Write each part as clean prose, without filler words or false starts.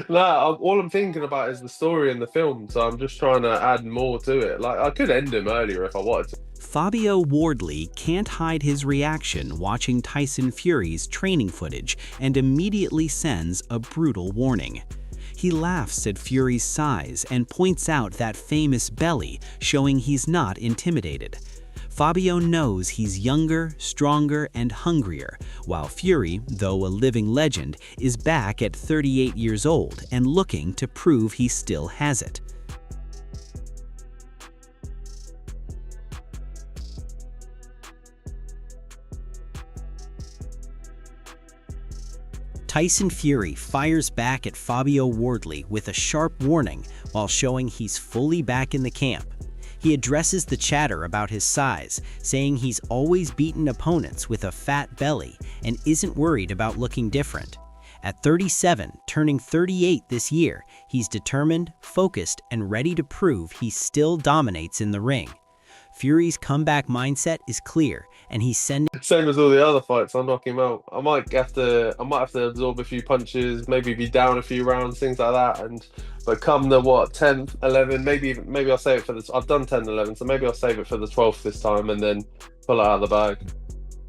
No, all I'm thinking about is the story in the film, so I'm just trying to add more to it. Like, I could end him earlier if I wanted to. Fabio Wardley can't hide his reaction watching Tyson Fury's training footage and immediately sends a brutal warning. He laughs at Fury's size and points out that famous belly, showing he's not intimidated. Fabio knows he's younger, stronger, and hungrier, while Fury, though a living legend, is back at 38 years old and looking to prove he still has it. Tyson Fury fires back at Fabio Wardley with a sharp warning while showing he's fully back in the camp. He addresses the chatter about his size, saying he's always beaten opponents with a fat belly and isn't worried about looking different. At 37, turning 38 this year, he's determined, focused, and ready to prove he still dominates in the ring. Fury's comeback mindset is clear, and he's sending Same as all the other fights, I'll knock him out. I might have to absorb a few punches, maybe be down a few rounds, things like that. But come the what, 10th, 11, maybe I'll save it for this. I've done 10, 11, so maybe I'll save it for the 12th this time and then pull it out of the bag.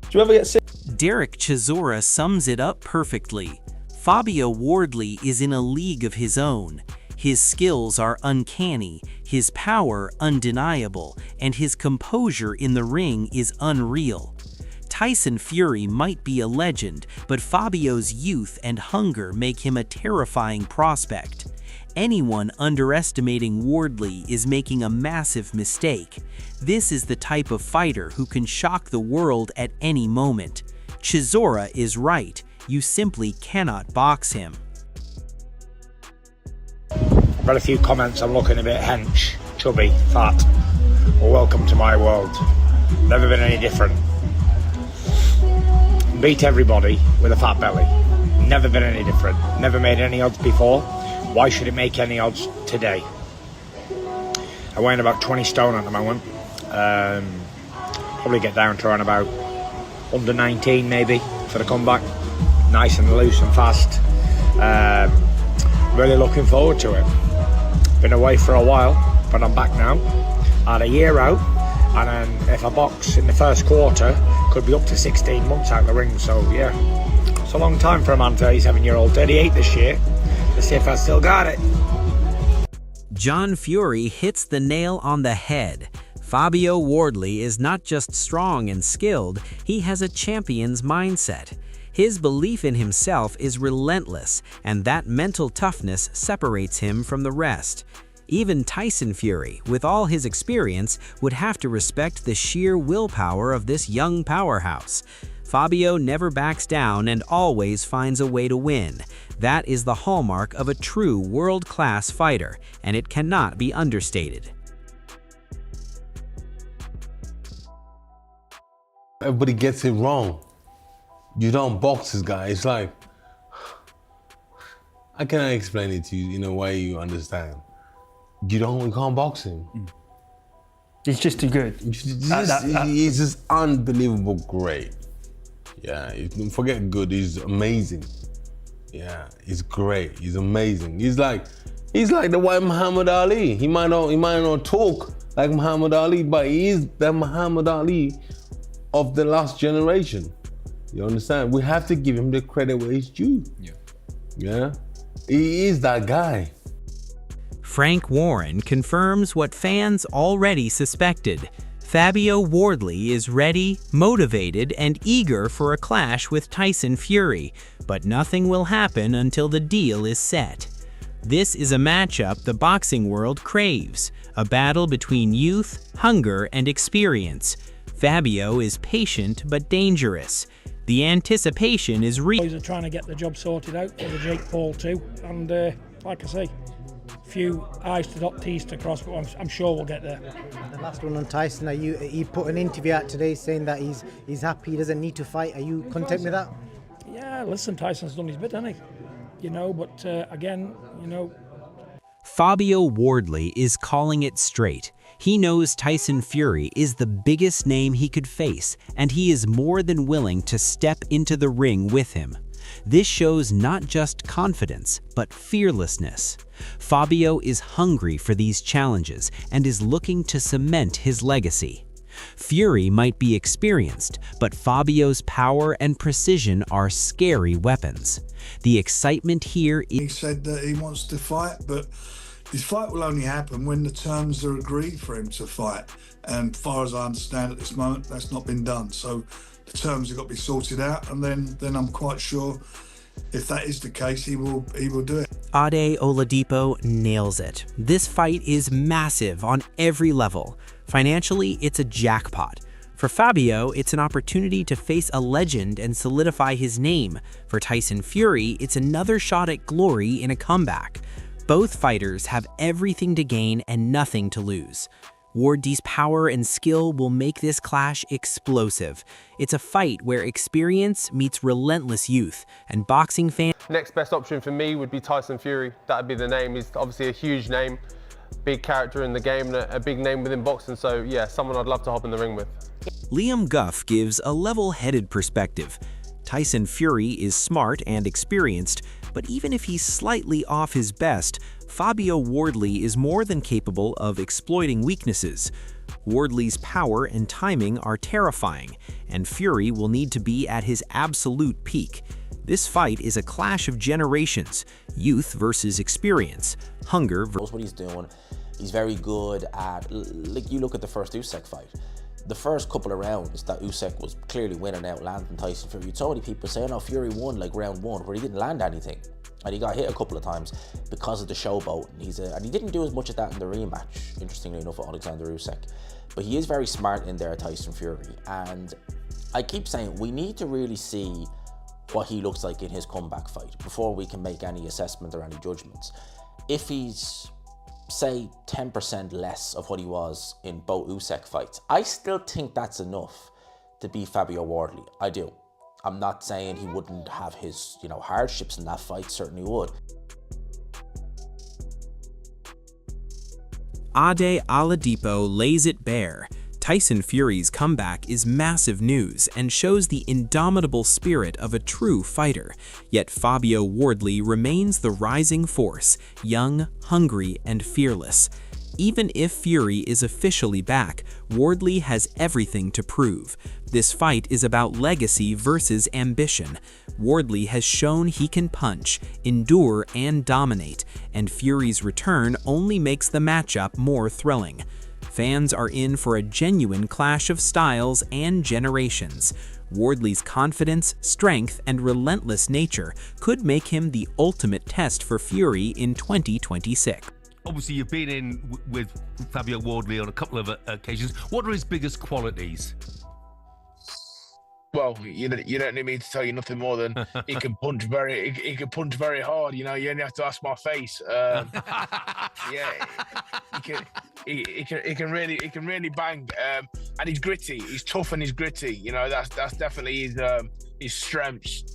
Do you ever get sick? Derek Chisora sums it up perfectly. Fabio Wardley is in a league of his own. His skills are uncanny, his power undeniable, and his composure in the ring is unreal. Tyson Fury might be a legend, but Fabio's youth and hunger make him a terrifying prospect. Anyone underestimating Wardley is making a massive mistake. This is the type of fighter who can shock the world at any moment. Chisora is right. You simply cannot box him. I've got a few comments. I'm looking a bit hench, chubby, fat. Well, welcome to my world. Never been any different. Beat everybody with a fat belly. Never been any different. Never made any odds before. Why should it make any odds today? I weigh in about 20 stone at the moment. Probably get down to around about under 19 maybe for the comeback. Nice and loose and fast. Really looking forward to it. Been away for a while, but I'm back now. I had a year out, and then if I box in the first quarter, could be up to 16 months out of the ring. So yeah, it's a long time for a man, 37-year-old, 38 this year. Let's see if I still got it. John Fury hits the nail on the head. Fabio Wardley is not just strong and skilled, he has a champion's mindset. His belief in himself is relentless, and that mental toughness separates him from the rest. Even Tyson Fury, with all his experience, would have to respect the sheer willpower of this young powerhouse. Fabio never backs down and always finds a way to win. That is the hallmark of a true world-class fighter, and it cannot be understated. Everybody gets it wrong. You don't box this guy. It's like, I cannot explain it to you in a way you understand. You can't box him. He's just too good. He's just unbelievable great. Yeah, forget good, he's amazing. Yeah, he's great, he's amazing. He's like the white Muhammad Ali. He might not talk like Muhammad Ali, but he is the Muhammad Ali of the last generation. You understand? We have to give him the credit where it's due. Yeah? He is that guy. Frank Warren confirms what fans already suspected. Fabio Wardley is ready, motivated, and eager for a clash with Tyson Fury, but nothing will happen until the deal is set. This is a matchup the boxing world craves, a battle between youth, hunger, and experience. Fabio is patient but dangerous. The anticipation is real. Boys are trying to get the job sorted out for the Jake Paul too, and like I say, a few I's to dot, T's to cross, but I'm sure we'll get there. The last one on Tyson, he put an interview out today saying that he's happy, he doesn't need to fight. Are you content with that? Yeah, listen, Tyson's done his bit, hasn't he? You know, but again, you know. Fabio Wardley is calling it straight. He knows Tyson Fury is the biggest name he could face, and he is more than willing to step into the ring with him. This shows not just confidence, but fearlessness. Fabio is hungry for these challenges and is looking to cement his legacy. Fury might be experienced, but Fabio's power and precision are scary weapons. The excitement here is... He said that he wants to fight, but this fight will only happen when the terms are agreed for him to fight. And as far as I understand at this moment, that's not been done. So the terms have got to be sorted out, and then I'm quite sure if that is the case, he will do it. Ade Oladipo nails it. This fight is massive on every level. Financially, it's a jackpot. For Fabio, it's an opportunity to face a legend and solidify his name. For Tyson Fury, it's another shot at glory in a comeback. Both fighters have everything to gain and nothing to lose. Wardley's power and skill will make this clash explosive. It's a fight where experience meets relentless youth, and boxing fans... Next best option for me would be Tyson Fury. That'd be the name. He's obviously a huge name, big character in the game, and a big name within boxing. So yeah, someone I'd love to hop in the ring with. Liam Guff gives a level-headed perspective. Tyson Fury is smart and experienced, but even if he's slightly off his best, Fabio Wardley is more than capable of exploiting weaknesses. Wardley's power and timing are terrifying, and Fury will need to be at his absolute peak. This fight is a clash of generations, youth versus experience, hunger versus... What he's doing, he's very good at, like you look at the first Usyk fight. The first couple of rounds that Usyk was clearly winning out, landing Tyson Fury. So many people saying, oh, Fury won like round one, where he didn't land anything. And he got hit a couple of times because of the showboat. And he didn't do as much of that in the rematch, interestingly enough, with Alexander Usyk. But he is very smart in there, Tyson Fury. And I keep saying, we need to really see what he looks like in his comeback fight before we can make any assessment or any judgments. If he's, say, 10% less of what he was in both Usyk fights, I still think that's enough to beat Fabio Wardley. I do. I'm not saying he wouldn't have his, hardships in that fight, certainly would. Ade Oladipo lays it bare. Tyson Fury's comeback is massive news and shows the indomitable spirit of a true fighter. Yet Fabio Wardley remains the rising force, young, hungry, and fearless. Even if Fury is officially back, Wardley has everything to prove. This fight is about legacy versus ambition. Wardley has shown he can punch, endure, and dominate, and Fury's return only makes the matchup more thrilling. Fans are in for a genuine clash of styles and generations. Wardley's confidence, strength, and relentless nature could make him the ultimate test for Fury in 2026. Obviously, you've been in with Fabio Wardley on a couple of occasions. What are his biggest qualities? Well, you don't need me to tell you nothing more than he can punch very hard. You only have to ask my face. Yeah, he can really bang, and he's gritty. He's tough and he's gritty. That's definitely his strengths.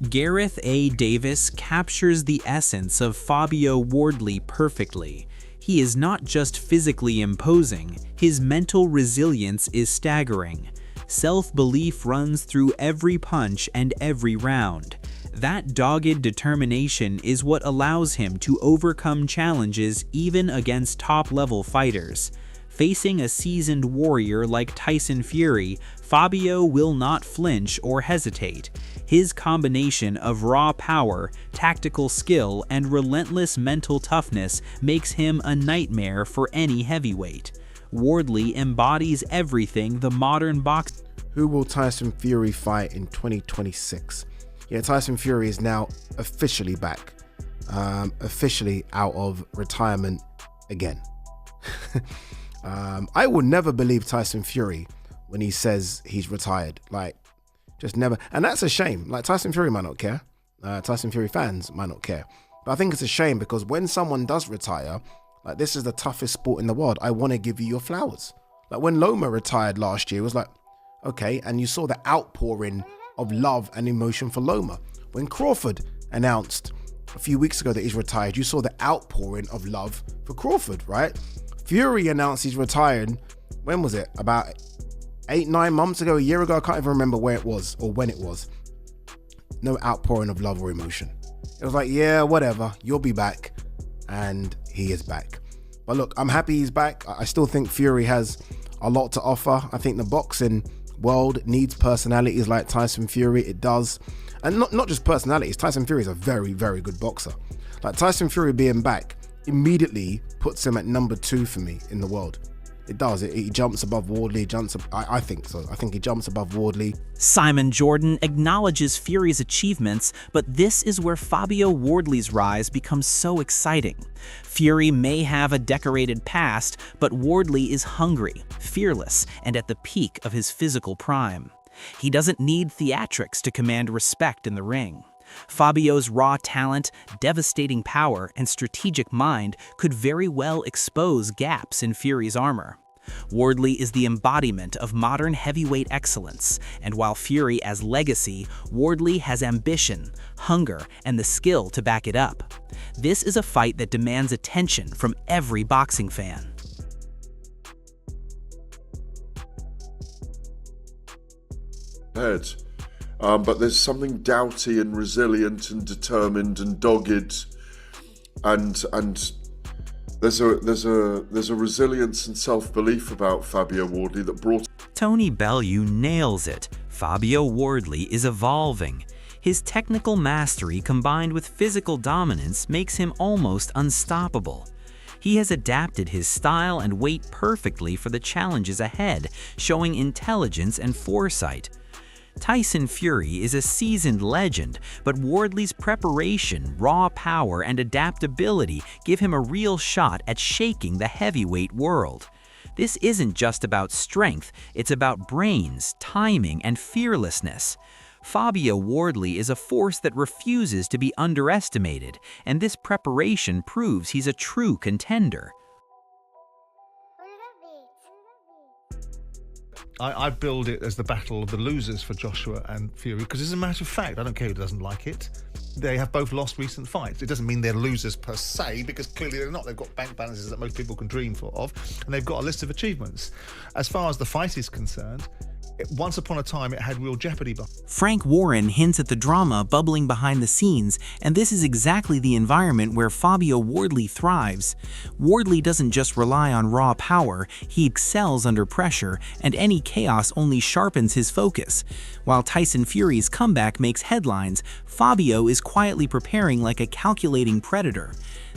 Gareth A. Davis captures the essence of Fabio Wardley perfectly. He is not just physically imposing, his mental resilience is staggering. Self-belief runs through every punch and every round. That dogged determination is what allows him to overcome challenges even against top-level fighters. Facing a seasoned warrior like Tyson Fury, Fabio will not flinch or hesitate. His combination of raw power, tactical skill, and relentless mental toughness makes him a nightmare for any heavyweight. Wardley embodies everything the modern box. Who will Tyson Fury fight in 2026? Yeah, Tyson Fury is now officially back. Officially out of retirement again. I will never believe Tyson Fury when he says he's retired. Just never. And that's a shame. Tyson Fury might not care. Tyson Fury fans might not care. But I think it's a shame because when someone does retire, this is the toughest sport in the world. I want to give you your flowers. When Loma retired last year, it was okay, and you saw the outpouring of love and emotion for Loma. When Crawford announced a few weeks ago that he's retired, you saw the outpouring of love for Crawford, right? Fury announced he's retired, when was it? About 8-9 months ago, a year ago, I can't even remember where it was or when it was. no outpouring of love or emotion. It was like, yeah, whatever, you'll be back. And he is back. But look, I'm happy he's back. I still think Fury has a lot to offer. I think the boxing world needs personalities like Tyson Fury. It does. And not just personalities. Tyson Fury is a very, very good boxer. Like, Tyson Fury being back immediately puts him at number 2 for me in the world. It does. He jumps above Wardley. I think so. I think he jumps above Wardley. Simon Jordan acknowledges Fury's achievements, but this is where Fabio Wardley's rise becomes so exciting. Fury may have a decorated past, but Wardley is hungry, fearless, and at the peak of his physical prime. He doesn't need theatrics to command respect in the ring. Fabio's raw talent, devastating power, and strategic mind could very well expose gaps in Fury's armor. Wardley is the embodiment of modern heavyweight excellence, and while Fury has legacy, Wardley has ambition, hunger, and the skill to back it up. This is a fight that demands attention from every boxing fan. Head. But there's something doughty and resilient and determined and dogged, and there's a resilience and self-belief about Fabio Wardley that brought. Tony Bellew nails it. Fabio Wardley is evolving. His technical mastery combined with physical dominance makes him almost unstoppable. He has adapted his style and weight perfectly for the challenges ahead, showing intelligence and foresight. Tyson Fury is a seasoned legend, but Wardley's preparation, raw power, and adaptability give him a real shot at shaking the heavyweight world. This isn't just about strength, it's about brains, timing, and fearlessness. Fabio Wardley is a force that refuses to be underestimated, and this preparation proves he's a true contender. I build it as the battle of the losers for Joshua and Fury, because as a matter of fact, I don't care who doesn't like it, they have both lost recent fights. It doesn't mean they're losers per se, because clearly they're not. They've got bank balances that most people can dream of, and they've got a list of achievements. As far as the fight is concerned, once upon a time it had real jeopardy. Frank Warren hints at the drama bubbling behind the scenes, and this is exactly the environment where Fabio Wardley thrives. Wardley doesn't just rely on raw power, he excels under pressure, and any chaos only sharpens his focus. While Tyson Fury's comeback makes headlines, Fabio is quietly preparing like a calculating predator.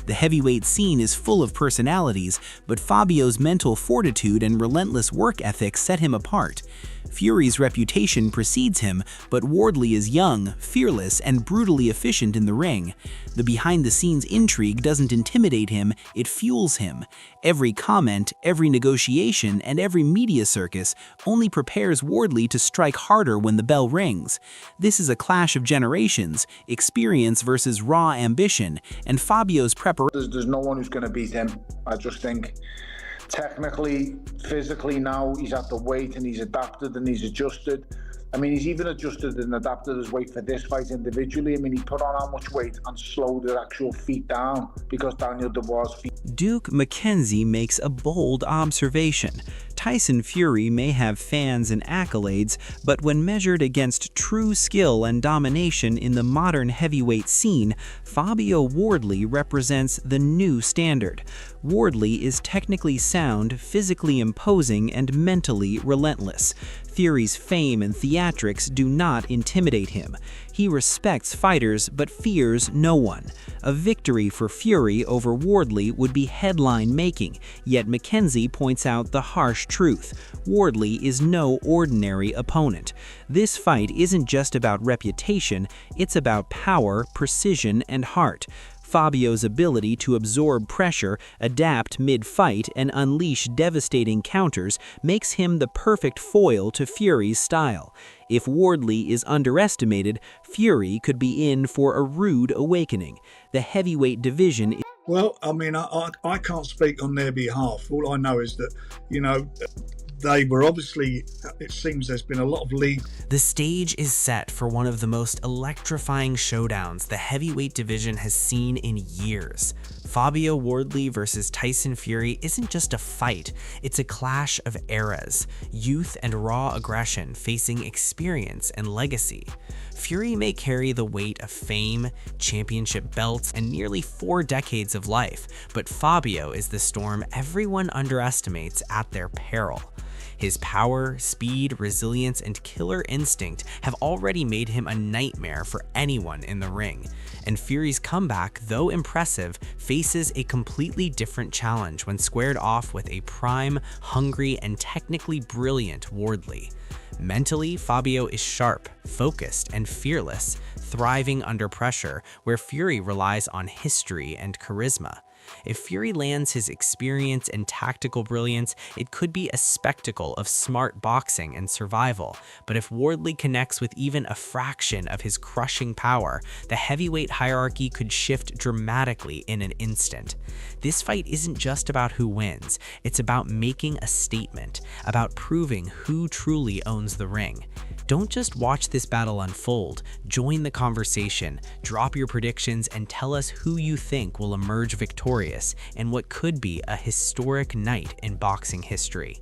The heavyweight scene is full of personalities, but Fabio's mental fortitude and relentless work ethic set him apart. Fury's reputation precedes him, but Wardley is young, fearless, and brutally efficient in the ring. The behind-the-scenes intrigue doesn't intimidate him, it fuels him. Every comment, every negotiation, and every media circus only prepares Wardley to strike harder when the bell rings. This is a clash of generations, experience versus raw ambition, and Fabio's preparation. There's no one who's going to beat him. I just think technically, physically now, he's at the weight and he's adapted and he's adjusted. I mean, he's even adjusted and adapted his weight for this fight individually. I mean, he put on how much weight and slowed his actual feet down because Daniel Dubois' feet. Duke McKenzie makes a bold observation. Tyson Fury may have fans and accolades, but when measured against true skill and domination in the modern heavyweight scene, Fabio Wardley represents the new standard. Wardley is technically sound, physically imposing, and mentally relentless. Fury's fame and theatrics do not intimidate him. He respects fighters but fears no one. A victory for Fury over Wardley would be headline-making, yet McKenzie points out the harsh truth. Wardley is no ordinary opponent. This fight isn't just about reputation, it's about power, precision, and heart. Fabio's ability to absorb pressure, adapt mid-fight, and unleash devastating counters makes him the perfect foil to Fury's style. If Wardley is underestimated, Fury could be in for a rude awakening. The heavyweight division is... Well, I mean, I can't speak on their behalf. All I know is that, you know, they were obviously, it seems there's been a lot of league. The stage is set for one of the most electrifying showdowns the heavyweight division has seen in years. Fabio Wardley versus Tyson Fury isn't just a fight, it's a clash of eras, youth and raw aggression facing experience and legacy. Fury may carry the weight of fame, championship belts, and nearly 4 decades of life, but Fabio is the storm everyone underestimates at their peril. His power, speed, resilience, and killer instinct have already made him a nightmare for anyone in the ring. And Fury's comeback, though impressive, faces a completely different challenge when squared off with a prime, hungry, and technically brilliant Wardley. Mentally, Fabio is sharp, focused, and fearless, thriving under pressure, where Fury relies on history and charisma. If Fury lands his experience and tactical brilliance, it could be a spectacle of smart boxing and survival. But if Wardley connects with even a fraction of his crushing power, the heavyweight hierarchy could shift dramatically in an instant. This fight isn't just about who wins, it's about making a statement, about proving who truly owns the ring. Don't just watch this battle unfold, join the conversation, drop your predictions, and tell us who you think will emerge victorious in what could be a historic night in boxing history.